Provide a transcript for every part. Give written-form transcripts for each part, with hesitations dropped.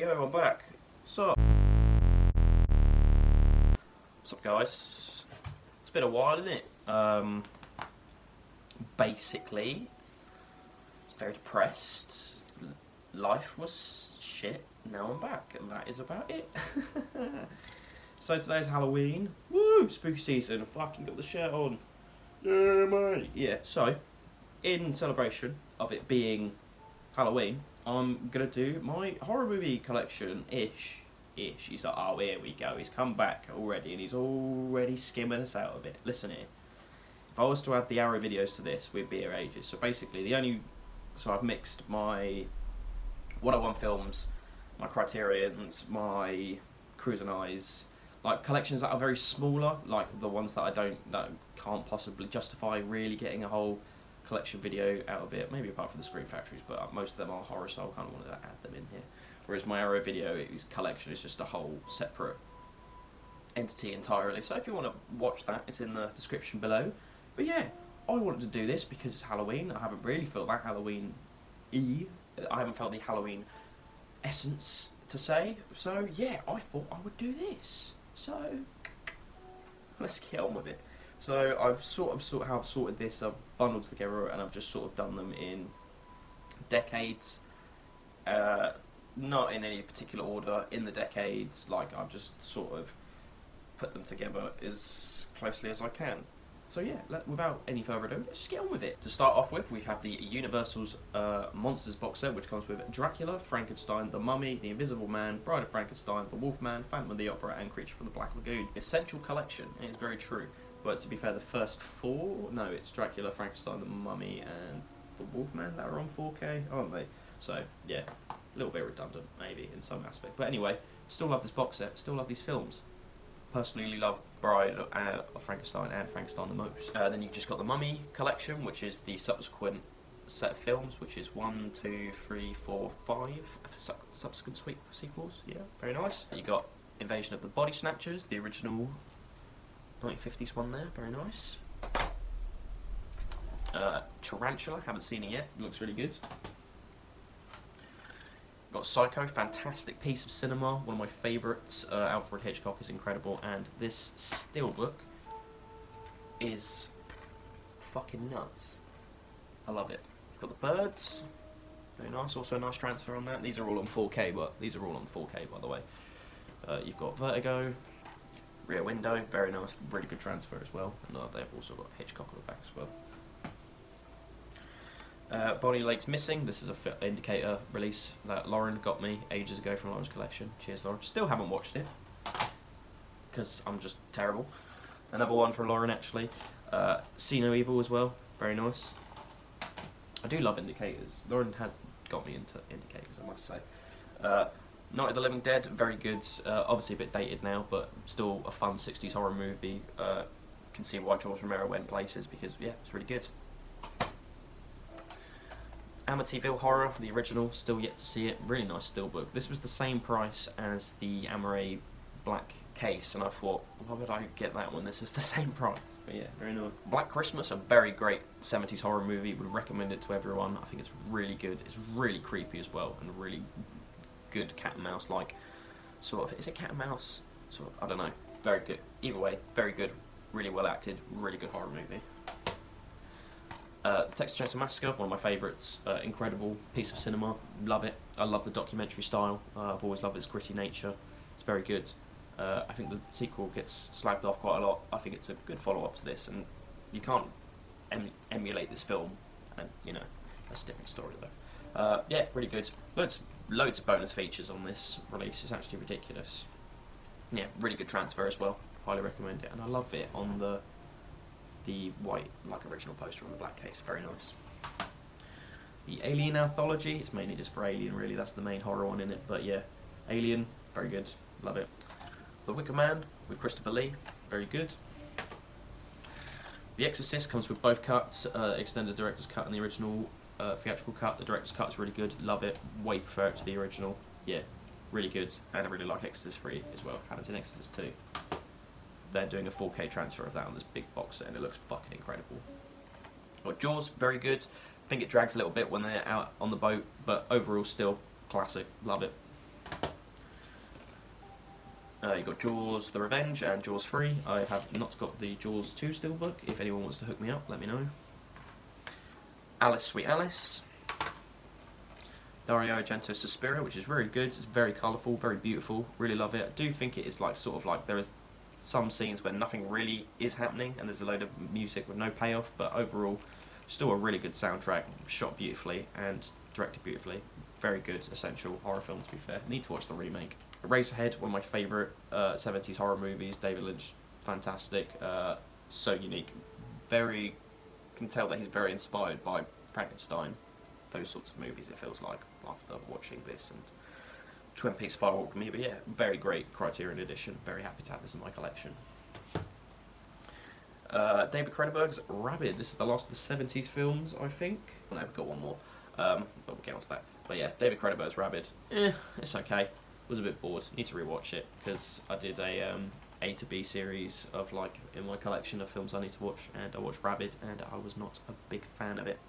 Hey yo, I'm back. What's up guys? It's been a while, isn't it? Basically, I was very depressed. Life was shit. Now I'm back, and that is about it. So today's Halloween. Woo! Spooky season. I fucking got the shirt on. Yeah, mate. Yeah, so, in celebration of it being Halloween, I'm gonna do my horror movie collection-ish. He's like, oh, here we go. He's come back already, and he's already skimming us out a bit. Listen here. If I was to add the Arrow videos to this, we'd be here ages. So basically, I've mixed my What I Want films, my Criterions, my Cruise and Eyes, like collections that are very smaller, like the ones that that can't possibly justify really getting a whole collection video out of it, maybe apart from the Scream Factories, but most of them are horror, so I kind of wanted to add them in here. Whereas my Arrow video collection is just a whole separate entity entirely. So if you want to watch that, it's in the description below. But yeah, I wanted to do this because it's Halloween. I haven't really felt that Halloween-y. I haven't felt the Halloween essence to say. So yeah, I thought I would do this. So let's get on with it. So I've sorted this. I've bundled together, and I've just sort of done them in decades. Not in any particular order in the decades. Like I've just sort of put them together as closely as I can. So yeah, without any further ado, let's just get on with it. To start off with, we have the Universal's Monsters box set, which comes with Dracula, Frankenstein, The Mummy, The Invisible Man, Bride of Frankenstein, The Wolfman, Phantom of the Opera, and Creature from the Black Lagoon. Essential collection, and it's very true. But to be fair, the first four, no, it's Dracula, Frankenstein, The Mummy, and The Wolfman that are on 4K, aren't they? So yeah, a little bit redundant maybe in some aspect. But anyway, still love this box set, still love these films. Personally love Bride of Frankenstein and Frankenstein the most. Then you've just got the Mummy collection, which is the subsequent set of films, which is 1, 2, 3, 4, 5 subsequent sequels. Yeah, very nice. You got Invasion of the Body Snatchers, the original 1950s one there, very nice. Tarantula, haven't seen it yet, it looks really good. Got Psycho, fantastic piece of cinema, one of my favourites. Alfred Hitchcock is incredible, and this steelbook is fucking nuts. I love it. Got the birds, very nice. Also a nice transfer on that. These are all on 4K, by the way. You've got Vertigo, Rear Window, very nice, really good transfer as well. And they've also got Hitchcock on the back as well. Bonnie Lake's Missing. This is a Indicator release that Lauren got me ages ago from Lauren's collection. Cheers, Lauren. Still haven't watched it because I'm just terrible. Another one from Lauren actually. See No Evil as well. Very nice. I do love Indicators. Lauren has got me into Indicators, I must say. Night of the Living Dead. Very good. Obviously a bit dated now, but still a fun 60s horror movie. You can see why George Romero went places because yeah, it's really good. Amityville Horror, the original, still yet to see it. Really nice steelbook. This was the same price as the Amaray black case, and I thought, why would I get that when this is the same price? But yeah, very nice. Black Christmas, a very great 70s horror movie. Would recommend it to everyone. I think it's really good. It's really creepy as well, and really good cat and mouse like sort of. Is it cat and mouse? Sort of. I don't know. Very good. Either way, very good. Really well acted. Really good horror movie. The Texas Chainsaw Massacre, one of my favourites, incredible piece of cinema, love it. I love the documentary style, I've always loved its gritty nature, it's very good. I think the sequel gets slagged off quite a lot. I think it's a good follow-up to this, and you can't emulate this film, and you know, that's a different story though. Yeah, really good. Loads of bonus features on this release, it's actually ridiculous. Yeah, really good transfer as well, highly recommend it, and I love it on the white, like original poster on the black case, very nice. The Alien Anthology, it's mainly just for Alien really, that's the main horror one in it, but yeah, Alien, very good, love it. The Wicker Man with Christopher Lee, very good. The Exorcist comes with both cuts, extended director's cut and the original theatrical cut. The director's cut is really good, love it, way prefer it to the original, yeah, really good, and I really like Exorcist 3 as well, haven't seen Exorcist 2. They're doing a 4K transfer of that on this big box set, and it looks fucking incredible. Got Jaws, very good. I think it drags a little bit when they're out on the boat, but overall still classic, love it. You've got Jaws The Revenge and Jaws 3. I have not got the Jaws 2 steelbook. If anyone wants to hook me up, let me know. Alice Sweet Alice. Dario Argento Suspiria, which is very good. It's very colourful, very beautiful. Really love it. I do think it is like sort of like there is some scenes where nothing really is happening and there's a load of music with no payoff, but overall still a really good soundtrack, shot beautifully and directed beautifully. Very good, essential horror film, to be fair. Need to watch the remake. Eraserhead, one of my favourite 70s horror movies. David Lynch, fantastic. So unique. Very, can tell that he's very inspired by Frankenstein. Those sorts of movies, it feels like, after watching this and Twin Peaks Firewalk with me. But yeah, very great Criterion edition. Very happy to have this in my collection. David Cronenberg's Rabid. This is the last of the 70s films, I think. Well, no, we've got one more. But we'll get on to that. But yeah, David Cronenberg's Rabid. It's okay. Was a bit bored. Need to rewatch it because I did A to B series of like in my collection of films I need to watch, and I watched Rabid, and I was not a big fan of it.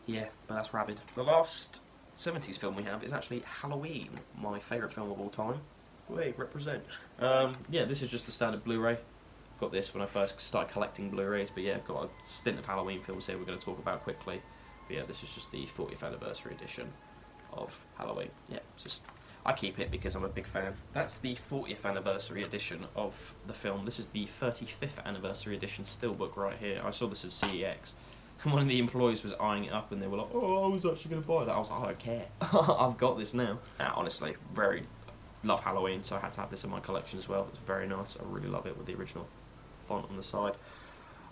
Yeah, but that's Rabid. The last 70s film we have is actually Halloween, my favourite film of all time. Wait, represent. Yeah, this is just the standard Blu-ray. Got this when I first started collecting Blu-rays, but yeah, got a stint of Halloween films here we're going to talk about quickly. But yeah, this is just the 40th anniversary edition of Halloween. Yeah, it's just, I keep it because I'm a big fan. That's the 40th anniversary edition of the film. This is the 35th anniversary edition steelbook right here. I saw this at CEX. And one of the employees was eyeing it up and they were like, oh, I was actually going to buy that. I was like, I don't care. I've got this now. Honestly, very love Halloween, so I had to have this in my collection as well. It's very nice. I really love it with the original font on the side.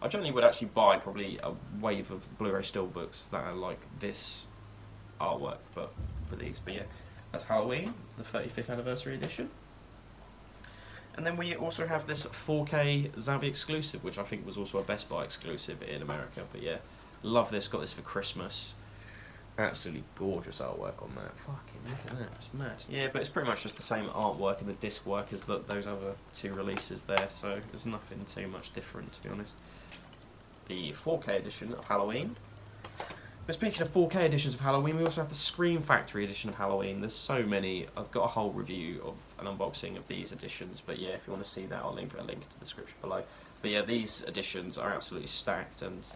I generally would actually buy probably a wave of Blu-ray steelbooks that are like this artwork, but for these. But yeah, that's Halloween, the 35th anniversary edition. And then we also have this 4K Zavvi exclusive, which I think was also a Best Buy exclusive in America. But yeah, love this. Got this for Christmas. Absolutely gorgeous artwork on that. Fucking look at that. It's mad. Yeah, but it's pretty much just the same artwork and the disc work as those other two releases there. So there's nothing too much different, to be honest. The 4K edition of Halloween. But speaking of 4K editions of Halloween, we also have the Scream Factory edition of Halloween. There's so many. I've got a whole review of an unboxing of these editions, but yeah, if you want to see that, I'll leave a link to the description below. But yeah, these editions are absolutely stacked, and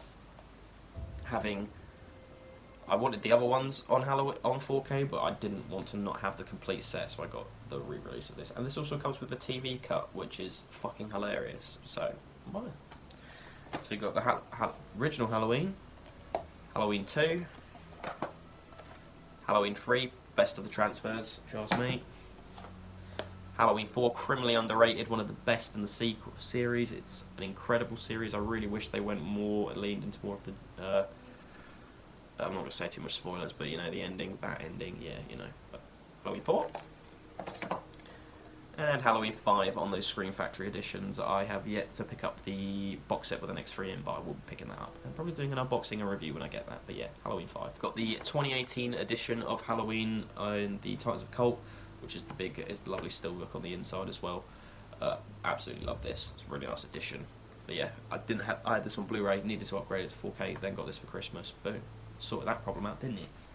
I wanted the other ones on Halloween on 4K, but I didn't want to not have the complete set, so I got the re-release of this. And this also comes with the TV cut, which is fucking hilarious. So, why? So you got the original Halloween, Halloween 2, Halloween 3, best of the transfers, if you ask me. Halloween 4, criminally underrated, one of the best in the sequel series. It's an incredible series. I really wish they went more, leaned into more of the, I'm not going to say too much spoilers, but you know, the ending, that ending, yeah, you know. But Halloween 4. And Halloween 5 on those Scream Factory editions. I have yet to pick up the box set with the next 3 in, but I will be picking that up. I'm probably doing an unboxing and review when I get that, but yeah, Halloween 5. Got the 2018 edition of Halloween in the Titans of Cult, which is the lovely steelbook on the inside as well. Absolutely love this. It's a really nice edition. But yeah, I had this on Blu-ray, needed to upgrade it to 4K, then got this for Christmas. Boom. Sorted that problem out, didn't it?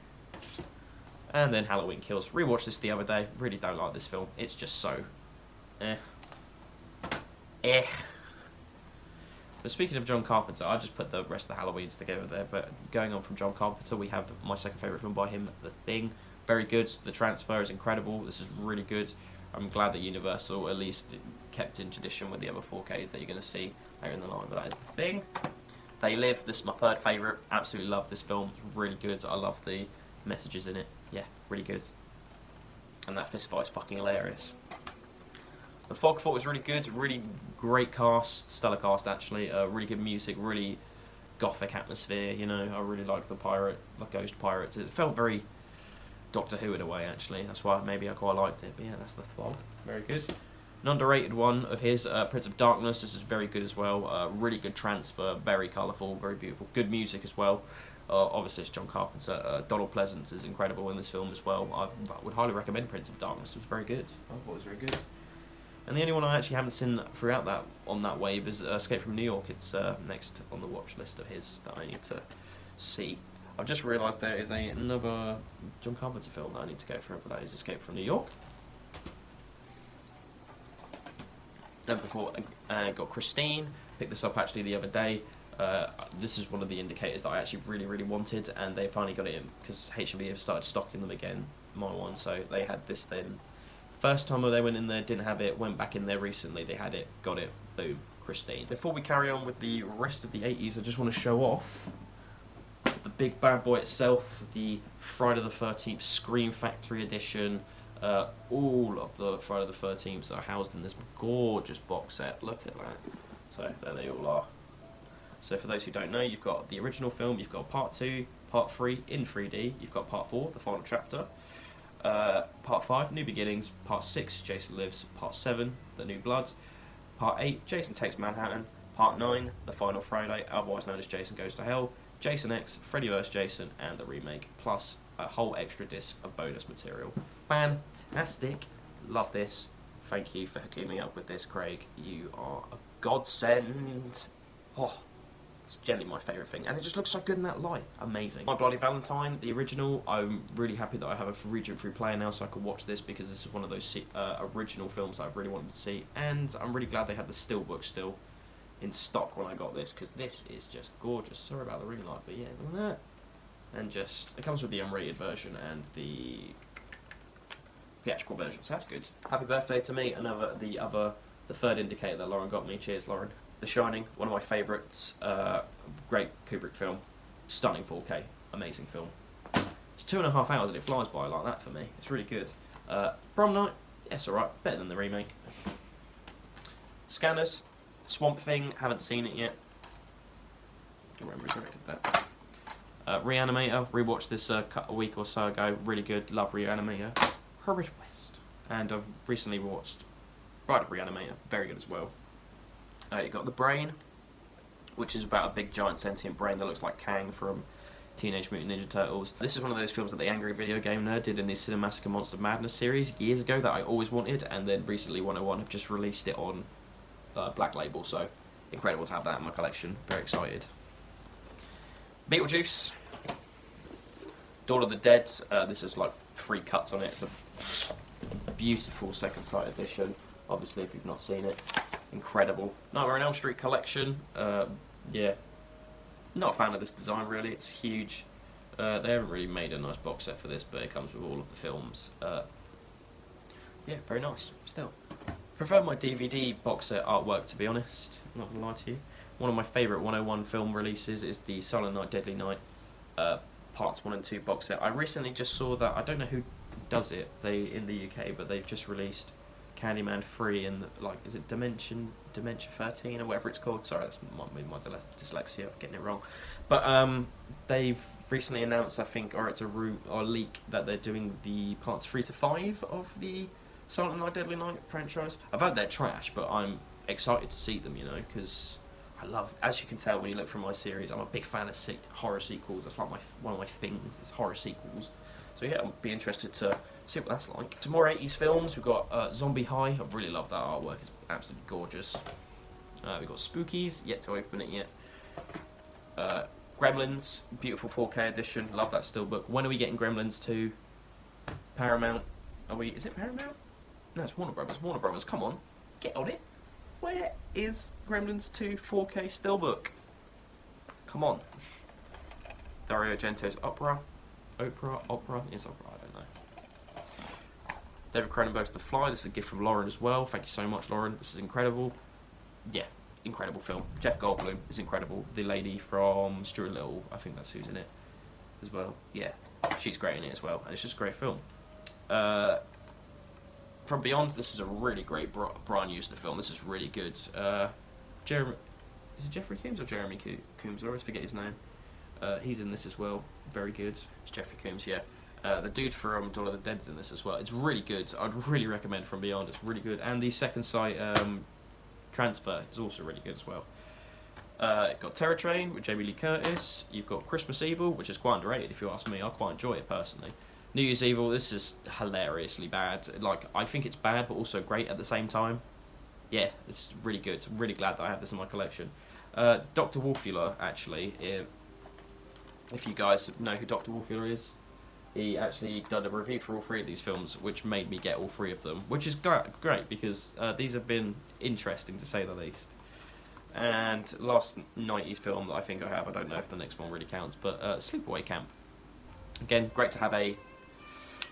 And then Halloween Kills. Rewatched this the other day. Really don't like this film. It's just so... But speaking of John Carpenter, I just put the rest of the Halloweens together there. But going on from John Carpenter, we have my second favourite film by him, The Thing. Very good. The transfer is incredible. This is really good. I'm glad that Universal at least kept in tradition with the other 4Ks that you're going to see later in the line. But that is The Thing. They Live. This is my third favourite. Absolutely love this film. It's really good. I love the messages in it. Yeah, really good. And that fist fight is fucking hilarious. The Fog Fort was really good. Really great cast. Stellar cast, actually. Really good music. Really gothic atmosphere, you know. I really like the ghost pirates. It felt very Doctor Who in a way, actually. That's why maybe I quite liked it. But yeah, that's The Fog. Very good. An underrated one of his, Prince of Darkness. This is very good as well. Really good transfer. Very colourful. Very beautiful. Good music as well. Obviously, it's John Carpenter. Donald Pleasance is incredible in this film as well. I would highly recommend Prince of Darkness. It was very good. I thought it was very good. And the only one I actually haven't seen throughout that on that wave is Escape from New York. It's next on the watch list of his that I need to see. I've just realised there is another John Carpenter film that I need to go through, but that is Escape from New York. Number 4, got Christine. Picked this up actually the other day. This is one of the indicators that I actually really wanted, and they finally got it in because H&B have started stocking them again, my one. So they had this then. First time they went in there, didn't have it, went back in there recently, they had it, got it, boom, Christine. Before we carry on with the rest of the 80s, I just want to show off the big bad boy itself, the Friday the 13th Scream Factory edition. All of the Friday the 13ths are housed in this gorgeous box set. Look at that. So there they all are. So for those who don't know, you've got the original film, you've got part 2, part 3 in 3D, you've got part 4, the final chapter, part 5, New Beginnings, part 6, Jason Lives, part 7, The New Blood, part 8, Jason Takes Manhattan, part 9, The Final Friday, otherwise known as Jason Goes to Hell, Jason X, Freddy vs. Jason, and the remake, plus a whole extra disc of bonus material. Fantastic. Love this. Thank you for hooking me up with this, Craig. You are a godsend. Oh, it's generally my favourite thing. And it just looks so good in that light. Amazing. My Bloody Valentine, the original. I'm really happy that I have a region free player now so I can watch this because this is one of those original films that I've really wanted to see. And I'm really glad they had the steelbook still in stock when I got this because this is just gorgeous. Sorry about the ring light, but yeah, look at that. And just, it comes with the unrated version and the theatrical version, so that's good. Happy birthday to me, the third indicator that Lauren got me. Cheers, Lauren. The Shining, one of my favourites, great Kubrick film, stunning 4K, amazing film. It's 2.5 hours and it flies by like that for me, it's really good. Prom Night, yes, alright, better than the remake. Scanners, Swamp Thing, haven't seen it yet. I remember who directed that. Reanimator, rewatched this a week or so ago, really good, love Reanimator. Herbert West. And I've recently watched Bride of Reanimator, very good as well. You got The Brain, which is about a big giant sentient brain that looks like Kang from Teenage Mutant Ninja Turtles. This is one of those films that the Angry Video Game Nerd did in his Cinemassacre Monster Madness series years ago that I always wanted, and then recently 101 have just released it on Black Label, so incredible to have that in my collection, very excited. Beetlejuice, Dawn of the Dead, this is like 3 cuts on it, it's a beautiful second sight edition, obviously if you've not seen it, incredible. Nightmare on Elm Street collection, yeah, not a fan of this design really, it's huge. They haven't really made a nice box set for this, but it comes with all of the films. Yeah, very nice, still. Prefer my DVD box set artwork, to be honest, I'm not going to lie to you. One of my favourite 101 film releases is the Silent Night, Deadly Night Parts 1 and 2 box set. I recently just saw that, I don't know who does it in the UK, but they've just released Candyman 3 and, like, is it Dementia 13 or whatever it's called? Sorry, that's my dyslexia, I'm getting it wrong. But they've recently announced, I think, or it's a leak, that they're doing the parts 3 to 5 of the Silent Night, Deadly Night franchise. I've heard they're trash, but I'm excited to see them, you know, because I love, as you can tell when you look from my series, I'm a big fan of horror sequels. That's like one of my things, is horror sequels. So yeah, I'll be interested to see what that's like. Some more 80s films. We've got Zombie High. I really love that artwork. It's absolutely gorgeous. We've got Spookies. Yet to open it yet. Gremlins. Beautiful 4K edition. Love that steelbook. When are we getting Gremlins 2? Paramount. Is it Paramount? No, it's Warner Brothers. Warner Brothers, come on. Get on it. Where is Gremlins 2 4K steelbook? Come on. Dario Argento's Opera. It's Opera, I don't know. David Cronenberg's The Fly. This is a gift from Lauren as well. Thank you so much, Lauren. This is incredible. Yeah, incredible film. Jeff Goldblum is incredible. The lady from Stuart Little, I think that's who's in it as well. Yeah, she's great in it as well. And it's just a great film. From Beyond, this is a really great Brian Usner film. This is really good. Is it Jeffrey Combs or Jeremy Combs? I always forget his name. He's in this as well. Very good. It's Jeffrey Combs, yeah. The dude from Dawn of the Dead's in this as well. It's really good. I'd really recommend From Beyond. It's really good. And the Second Sight Transfer is also really good as well. Got Terror Train with Jamie Lee Curtis. You've got Christmas Evil, which is quite underrated if you ask me. I quite enjoy it personally. New Year's Evil, this is hilariously bad. Like, I think it's bad, but also great at the same time. Yeah, it's really good. I'm really glad that I have this in my collection. Dr. Wolfula, actually, if you guys know who Dr. Wolfula is. he actually done a review for all three of these films, which made me get all three of them, which is great because these have been interesting to say the least. And last 90s film that I think I have, I don't know if the next one really counts, but Sleepaway Camp. Again, great to have a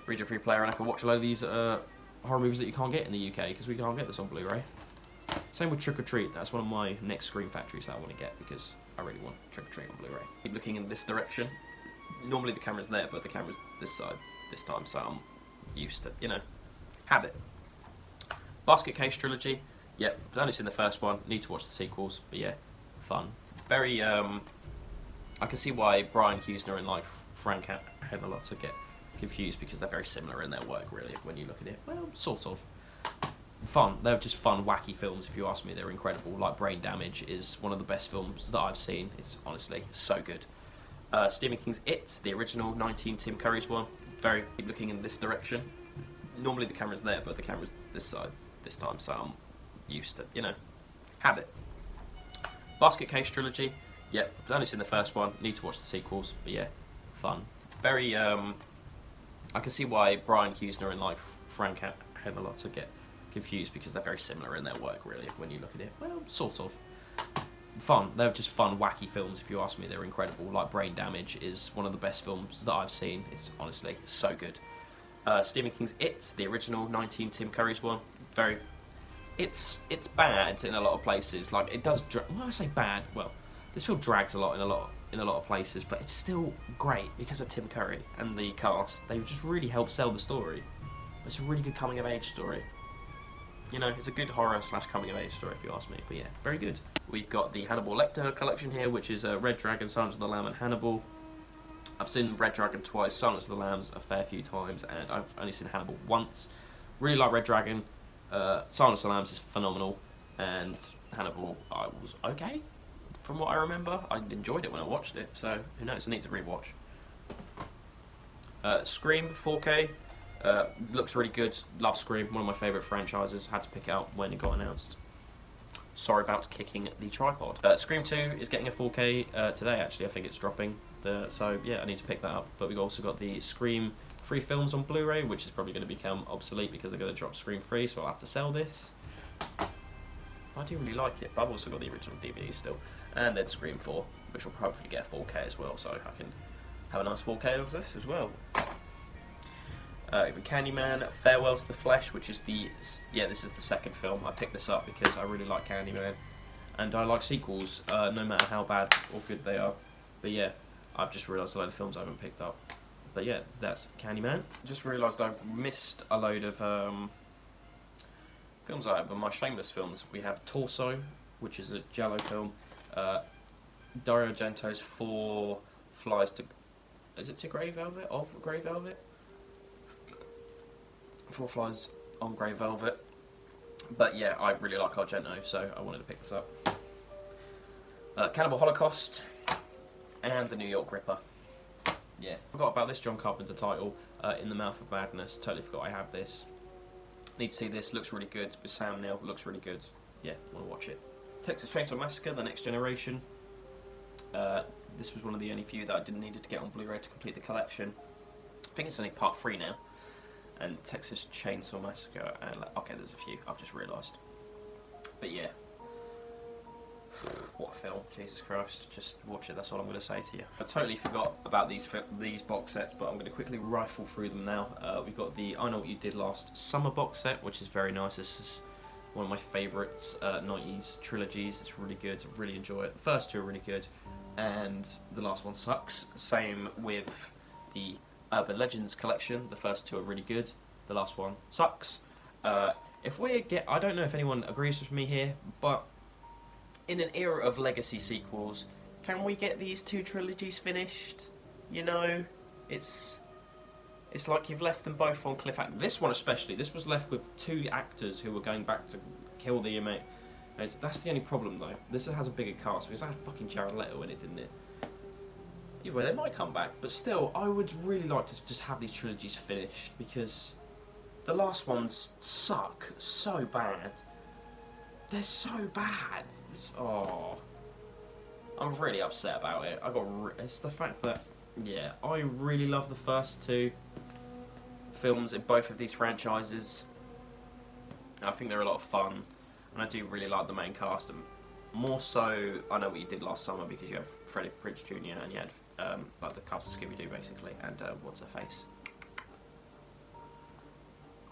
region free player, and I can watch a lot of these horror movies that you can't get in the UK because we can't get this on Blu-ray. Same with Trick or Treat. That's one of my next Scream Factories that I want to get because I really want Trick or Treat on Blu-ray. Keep looking in this direction. Normally the camera's there, but the camera's this side this time, so I'm used to, habit. Basket Case Trilogy. Yep, I've only seen the first one. Need to watch the sequels, but yeah, fun. Very, I can see why Brian Huesner and Frank Heatherlot to get confused because they're very similar in their work, really, when you look at it. Well, sort of. Fun. They're just fun, wacky films, if you ask me. They're incredible. Like Brain Damage is one of the best films that I've seen. It's honestly so good. Stephen King's It, the original 19 Tim Curry's one. Very keep looking in this direction. Normally the camera's there, but the camera's this side this time, so I'm used to, habit. Basket Case Trilogy. Yep, I've only seen the first one. Need to watch the sequels, but yeah, fun. Very, I can see why Brian Huesner and Frank Heatherlot to get confused because they're very similar in their work, really, when you look at it. Well, sort of. Fun. They're just fun, wacky films, if you ask me. They're incredible. Like Brain Damage is one of the best films that I've seen. It's honestly so good. Stephen King's It, the original 19 Tim Curry's one. Very. It's bad in a lot of places. Like it does. When I say bad, well, this film drags a lot in a lot of places, but it's still great because of Tim Curry and the cast. They just really help sell the story. It's a really good coming of age story. It's a good horror / coming of age story if you ask me. But yeah, very good. We've got the Hannibal Lecter collection here, which is Red Dragon, Silence of the Lamb, and Hannibal. I've seen Red Dragon twice, Silence of the Lambs a fair few times, and I've only seen Hannibal once. Really like Red Dragon. Silence of the Lambs is phenomenal, and Hannibal I was okay from what I remember. I enjoyed it when I watched it, so who knows? I need to rewatch. Scream 4K. Looks really good. Love Scream, one of my favourite franchises. Had to pick it up when it got announced. Sorry about kicking the tripod. Scream 2 is getting a 4K today, actually. I think it's dropping. So yeah, I need to pick that up. But we've also got the Scream 3 films on Blu-ray, which is probably going to become obsolete because they're going to drop Scream 3, so I'll have to sell this. I do really like it, but I've also got the original DVD still. And then Scream 4, which will hopefully get a 4K as well, so I can have a nice 4K of this as well. Candyman, Farewell to the Flesh, which is this is the second film. I picked this up because I really like Candyman, and I like sequels, no matter how bad or good they are. But yeah, I've just realised a load of films I haven't picked up. But yeah, that's Candyman. Just realised I've missed a load of films I have on my Shameless films. We have Torso, which is a Giallo film. Dario Argento's Four Flies to... Is it to Grey Velvet? Of Grey Velvet? Four Flies on Grey Velvet. But yeah, I really like Argento, so I wanted to pick this up. Cannibal Holocaust and The New York Ripper. Yeah, forgot about this John Carpenter title, In the Mouth of Madness. Totally forgot I have this. Need to see this. Looks really good. With Sam Neill, looks really good. Yeah, want to watch it. Texas Chainsaw Massacre: The Next Generation. This was one of the only few that I didn't need to get on Blu-ray to complete the collection. I think it's only part 3 now. And Texas Chainsaw Massacre, and okay, there's a few, I've just realised. But yeah. What a film, Jesus Christ. Just watch it, that's all I'm going to say to you. I totally forgot about these box sets, but I'm going to quickly rifle through them now. We've got the I Know What You Did Last Summer box set, which is very nice. This is one of my favourites, 90s trilogies. It's really good, I really enjoy it. The first 2 are really good, and the last one sucks. Same with the Urban Legends collection. The first 2 are really good, the last one sucks. I don't know if anyone agrees with me here, but in an era of legacy sequels, can we get these 2 trilogies finished? It's like you've left them both on cliffhanger. This one especially, this was left with 2 actors who were going back to kill the inmate. That's the only problem though. This has a bigger cast, because that had fucking Jared Leto in it, didn't it? Well, they might come back, but still, I would really like to just have these trilogies finished, because the last ones suck so bad. They're so bad. I'm really upset about it. It's the fact that Yeah, I really love the first two films in both of these franchises. I think they're a lot of fun, and I do really like the main cast. And more so, I Know What You Did Last Summer, because you have Freddie Prinze Jr. and you had like the cast of Scooby-Doo basically, and what's her face?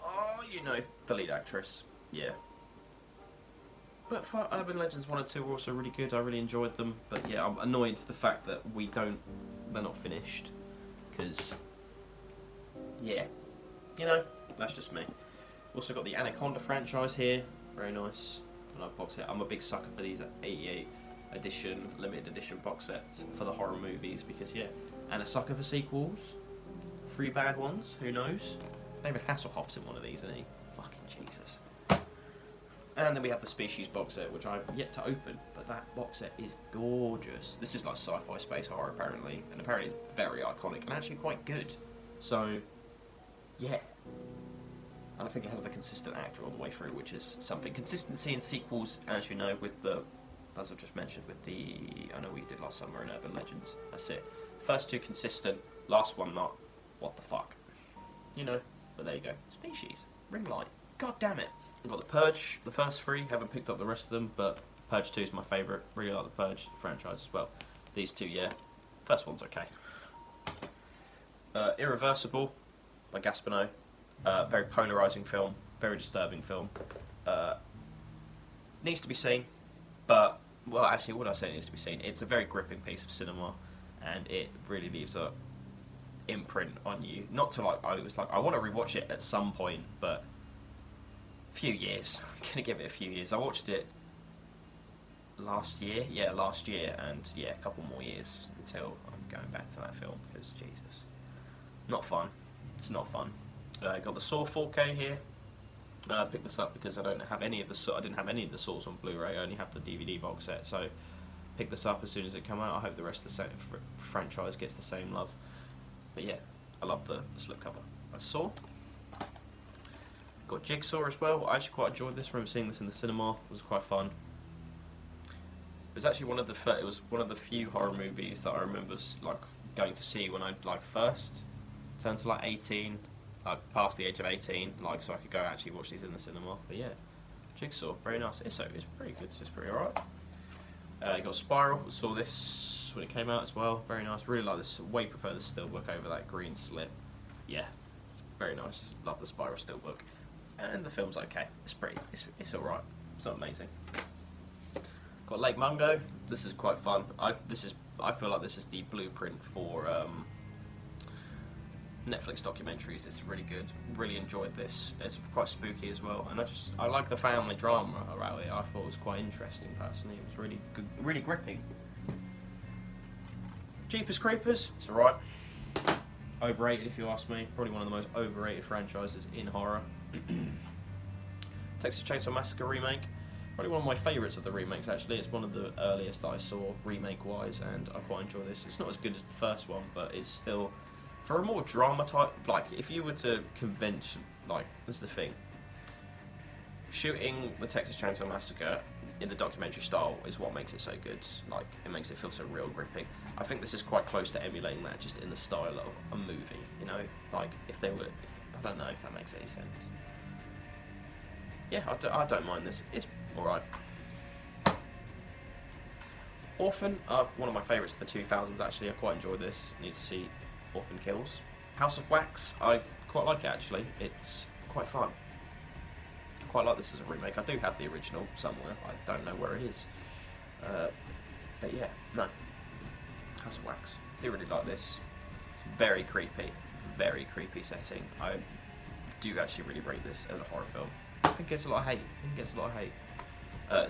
Oh, you know, the lead actress. Yeah. But for Urban Legends 1 and 2 were also really good. I really enjoyed them. But yeah, I'm annoyed to the fact that they're not finished. Because, yeah, you know, that's just me. Also got the Anaconda franchise here. Very nice. I love box set. I'm a big sucker for these 88 edition, limited edition box sets for the horror movies. Because, yeah, and a sucker for sequels. 3 bad ones, who knows? David Hasselhoff's in one of these, isn't he? Fucking Jesus. And then we have the Species box set, which I've yet to open, but that box set is gorgeous. This is like sci-fi space horror, apparently, and apparently it's very iconic and actually quite good. So, yeah. And I think it has the consistent actor all the way through, which is something. Consistency in sequels, as you know, with the, as I just mentioned, with the I Know What You Did Last Summer and Urban Legends. That's it. First two consistent, last one not. What the fuck? You know, but there you go. Species. Ring light. God damn it. I've got The Purge, the first 3, haven't picked up the rest of them, but Purge 2 is my favourite. Really like the Purge franchise as well. These two, yeah. First one's okay. Irreversible by Gaspino. Very polarising film, very disturbing film. Needs to be seen, but, well, actually, what I say needs to be seen? It's a very gripping piece of cinema, and it really leaves a imprint on you. Not to like, I was like, I want to rewatch it at some point, but few years. I'm gonna give it a few years. I watched it last year, and yeah, a couple more years until I'm going back to that film, because Jesus, not fun. It's not fun. Got the Saw 4K here. I picked this up because I didn't have any of the Saws on Blu-ray. I only have the DVD box set, so picked this up as soon as it came out. I hope the rest of the franchise gets the same love. But yeah, I love the slipcover. That's Saw. Got Jigsaw as well. I actually quite enjoyed this. I remember seeing this in the cinema. It was quite fun. It was actually one of the few horror movies that I remember like going to see when I like first turned to like 18, like past the age of 18, like so I could go actually watch these in the cinema. But yeah, Jigsaw, very nice. It's pretty good. It's pretty alright. You got Spiral. Saw this when it came out as well. Very nice. Really like this. Way prefer the steelbook over that green slip. Yeah, very nice. Love the Spiral steelbook. And the film's okay. It's alright. It's not amazing. Got Lake Mungo. This is quite fun. I feel like this is the blueprint for Netflix documentaries. It's really good. Really enjoyed this. It's quite spooky as well. And I like the family drama around it. I thought it was quite interesting personally. It was really good, really gripping. Jeepers Creepers. It's alright. Overrated if you ask me. Probably one of the most overrated franchises in horror. Texas Chainsaw Massacre remake. Probably one of my favourites of the remakes actually. It's one of the earliest that I saw remake wise, and I quite enjoy this. It's not as good as the first one, but it's still, for a more drama type, like if you were to convention, like this is the thing, shooting the Texas Chainsaw Massacre in the documentary style is what makes it so good. Like it makes it feel so real, gripping. I think this is quite close to emulating that, just in the style of a movie. You know, like if they were, I don't know if that makes any sense. Yeah, I don't mind this. It's alright. Orphan, one of my favourites of the 2000s actually. I quite enjoy this. Need to see Orphan Kills. House of Wax, I quite like it actually. It's quite fun. I quite like this as a remake. I do have the original somewhere. I don't know where it is. But yeah, no. House of Wax. Do really like this. It's very creepy setting. I do actually really rate this as a horror film. I think it gets a lot of hate.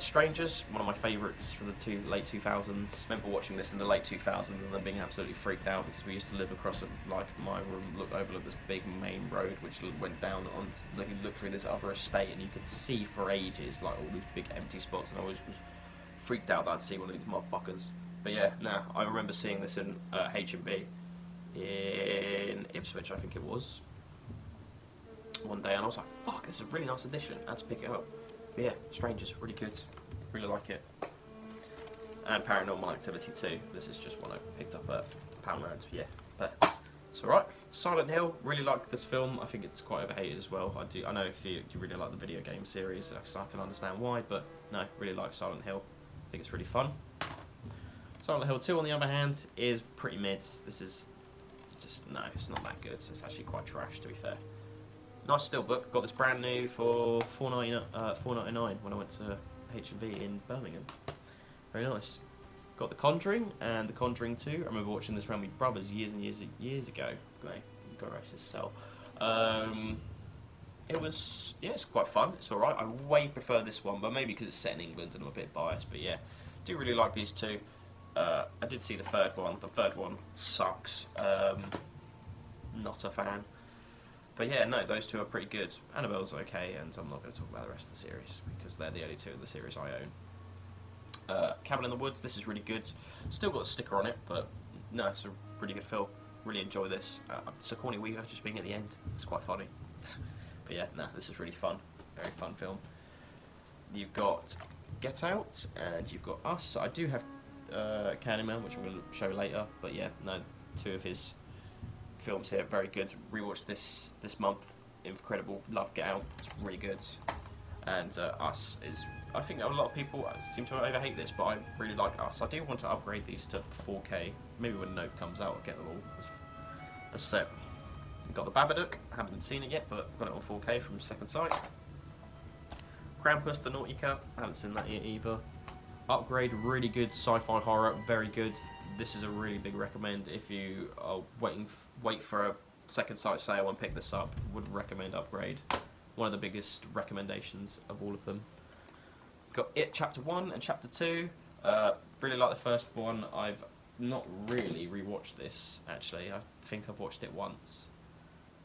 Strangers, one of my favourites from the late 2000s. I remember watching this in the late 2000s and then being absolutely freaked out because we used to live across my room overlooked this big main road which went down on, like you look through this other estate and you could see for ages like all these big empty spots, and I always was freaked out that I'd see one of these motherfuckers. But yeah, I remember seeing this in H&B in Ipswich, I think it was, one day, and I was like, fuck, this is a really nice edition. I had to pick it up. But yeah, Strangers, really good. Really like it. And Paranormal Activity 2. This is just one I picked up at Poundland. Yeah, But it's alright. Silent Hill, really like this film. I think it's quite overhated as well. I know if you really like the video game series, so I can understand why, but no, really like Silent Hill. I think it's really fun. Silent Hill 2, on the other hand, is pretty mid. This is just, no, it's not that good. It's actually quite trash, to be fair. Nice steelbook. Got this brand new for $4.99 when I went to H&B in Birmingham. Very nice. Got The Conjuring and The Conjuring 2. I remember watching this around with brothers years and years ago. Got to rest his soul. It was, yeah, it's quite fun. It's alright. I way prefer this one, but maybe because it's set in England and I'm a bit biased. But yeah, do really like these two. I did see the third one. The third one sucks. Not a fan. But yeah, no, those two are pretty good. Annabelle's okay, and I'm not going to talk about the rest of the series because they're the only two in the series I own. Cabin in the Woods, this is really good. Still got a sticker on it, but no, it's a really good film. Really enjoy this. Sigourney Weaver just being at the end, it's quite funny. But yeah, no, this is really fun. Very fun film. You've got Get Out, and you've got Us. I do have Candyman, which I'm going to show later, but yeah, no, two of his films here, very good. Rewatched this month, incredible. Love Get Out, it's really good. And Us is, I think a lot of people seem to overhate this, but I really like Us. I do want to upgrade these to 4K. Maybe when Note comes out, I'll get them all as set. Got the Babadook, haven't seen it yet, but got it on 4K from Second Sight. Krampus, the Naughty Cat, haven't seen that yet either. Upgrade, really good sci-fi horror, very good. This is a really big recommend if you are wait for a Second Sight sale and pick this up. Would recommend Upgrade. One of the biggest recommendations of all of them. Got It Chapter 1 and Chapter 2. Really like the first one. I've not really rewatched this, actually. I think I've watched it once.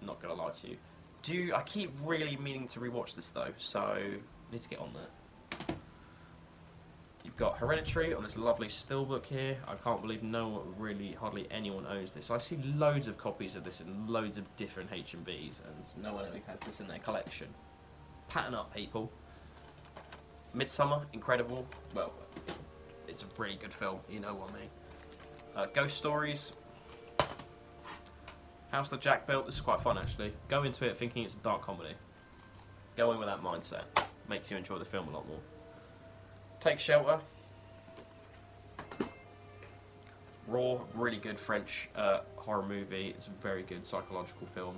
Not gonna lie to you. I keep really meaning to rewatch this though, so I need to get on that. You've got Hereditary on this lovely steelbook here. I can't believe hardly anyone owns this. I see loads of copies of this in loads of different H&Bs, and no one ever has this in their collection. Pattern up, people. Midsummer, incredible. Well, it's a really good film, you know what I mean. Ghost Stories. House that Jack Built. This is quite fun, actually. Go into it thinking it's a dark comedy. Go in with that mindset. Makes you enjoy the film a lot more. Take Shelter. Raw, really good French horror movie. It's a very good psychological film.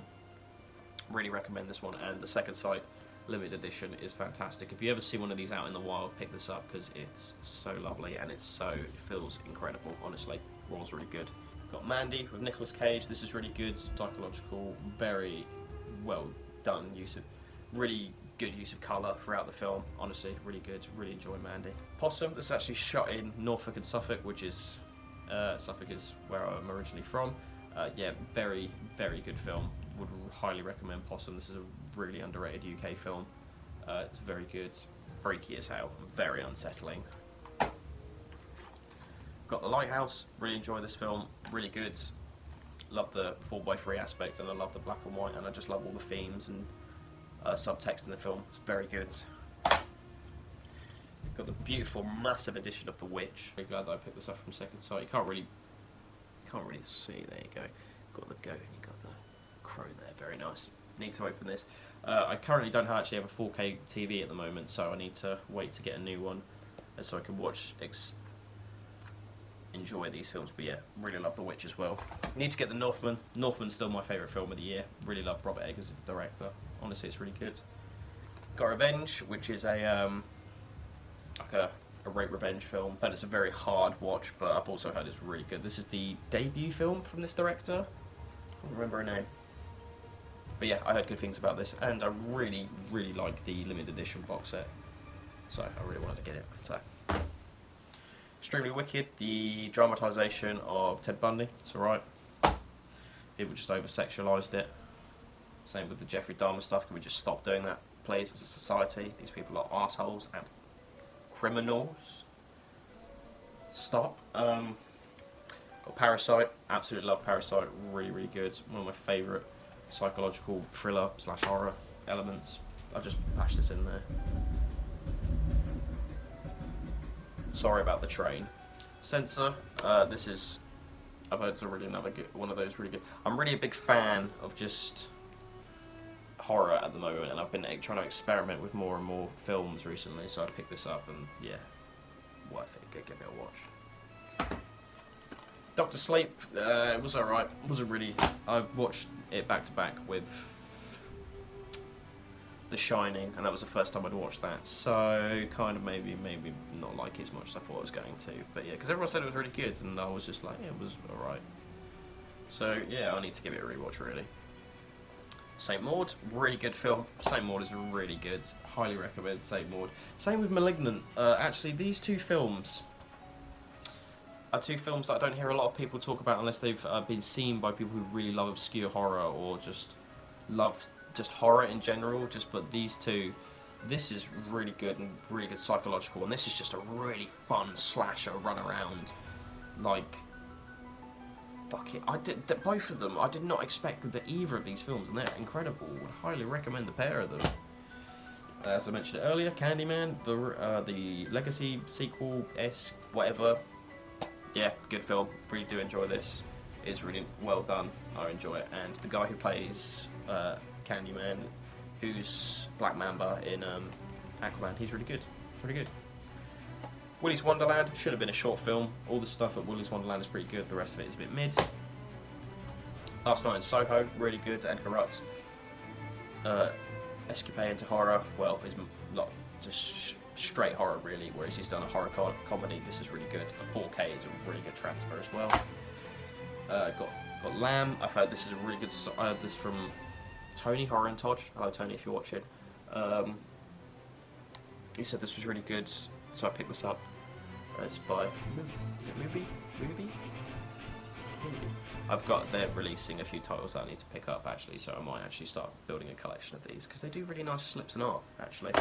Really recommend this one. And the Second Sight limited edition is fantastic. If you ever see one of these out in the wild, pick this up because it's so lovely and it feels incredible, honestly. Raw's really good. Got Mandy with Nicolas Cage. This is really good. Psychological, very well done really good use of colour throughout the film. Honestly, really good. Really enjoy Mandy. Possum. This is actually shot in Norfolk and Suffolk, which is Suffolk is where I'm originally from. Yeah, very, very good film. Would highly recommend Possum. This is a really underrated UK film. It's very good. Freaky as hell. Very unsettling. Got The Lighthouse. Really enjoy this film. Really good. Love the 4x3 aspect, and I love the black and white, and I just love all the themes and subtext in the film. It's very good. Got the beautiful, massive edition of The Witch. Very glad that I picked this up from Second Sight. You can't really see. There you go. Got the goat and you got the crow there. Very nice. Need to open this. I currently don't actually have a 4K TV at the moment, so I need to wait to get a new one, so I can enjoy these films. But yeah, really love The Witch as well. Need to get The Northman. Northman's still my favourite film of the year. Really love Robert Eggers as the director. Honestly, it's really good. Got Revenge, which is a rape revenge film, but it's a very hard watch, but I've also heard it's really good. This is the debut film from this director. I don't remember her name. But yeah, I heard good things about this, and I really, really like the limited edition box set. So I really wanted to get it. So, Extremely Wicked, the dramatisation of Ted Bundy. It's alright. People just over-sexualised it. Same with the Jeffrey Dahmer stuff. Can we just stop doing that, please, as a society? These people are assholes and criminals. Stop. Got Parasite. Absolutely love Parasite. Really, really good. One of my favourite psychological thriller / horror elements. I'll just patch this in there. Sorry about the train. Censor. This is I've heard it's one of those really good. I'm really a big fan of just horror at the moment, and I've been trying to experiment with more and more films recently, so I picked this up, and yeah, worth it. Give it a watch. Doctor Sleep, it was alright. It wasn't really. I watched it back to back with The Shining, and that was the first time I'd watched that, so kind of maybe not like it as much as I thought I was going to, but yeah, because everyone said it was really good, and I was just like, yeah, it was alright. So yeah, I need to give it a rewatch really. Saint Maud, really good film. Saint Maud is really good. Highly recommend Saint Maud. Same with Malignant. Actually, these two films are two films that I don't hear a lot of people talk about unless they've been seen by people who really love obscure horror or just love horror in general. But these two, this is really good and really good psychological, and this is just a really fun slasher run around. Like, fuck it. Both of them, I did not expect that either of these films, and they're incredible. Would highly recommend the pair of them. As I mentioned earlier, Candyman, the Legacy sequel-esque, whatever. Yeah, good film. Really do enjoy this. It's really well done. I enjoy it. And the guy who plays Candyman, who's Black Mamba in Aquaman, he's really good. It's really good. Willy's Wonderland should have been a short film. All the stuff at Willy's Wonderland is pretty good. The rest of it is a bit mid. Last Night in Soho, really good. Edgar Wright's escapade into horror. Well, it's not just straight horror really, whereas he's done a horror comedy. This is really good. The 4K is a really good transfer as well. Got Lamb. I've heard this is a really good. This from Tony Horror and Todge. Hello Tony, if you're watching. He said this was really good, so I picked this up. It's by, is it Movie? They're releasing a few titles that I need to pick up actually, so I might actually start building a collection of these because they do really nice slips and art actually.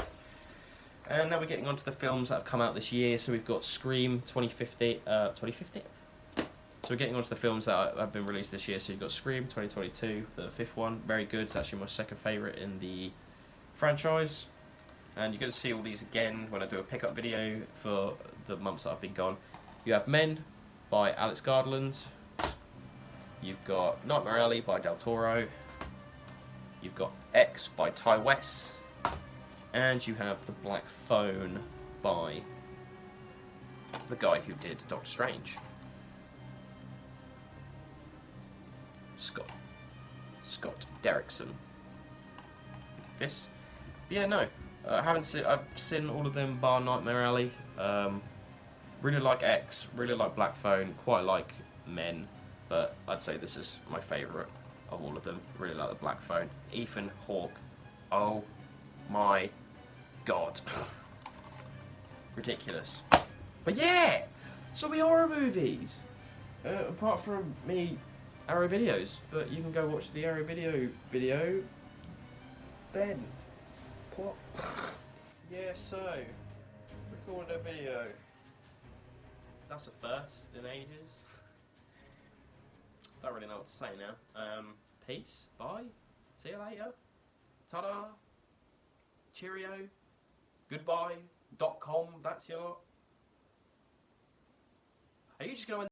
And now we're getting on to the films that have come out this year. So we've got Scream 2050. So we're getting on to the films that have been released this year. So you've got Scream 2022, the fifth one, very good. It's actually my second favourite in the franchise. And you're going to see all these again when I do a pickup video for the months that I've been gone. You have Men by Alex Garland. You've got Nightmare Alley by Del Toro. You've got X by Ty West. And you have The Black Phone by the guy who did Doctor Strange. Scott Derrickson. This? Yeah, no. I've seen all of them bar Nightmare Alley. Really like X, really like Black Phone, quite like Men, but I'd say this is my favourite of all of them. Really like the Black Phone. Ethan Hawke. Oh my god. Ridiculous. But yeah! So we horror movies! Apart from me, Arrow videos, but you can go watch the Arrow video. Ben. What? Yeah, so, recorded a video. That's a first in ages. Don't really know what to say now. Peace, bye, see you later, ta-da, cheerio, goodbye, .com, that's your... Are you just going to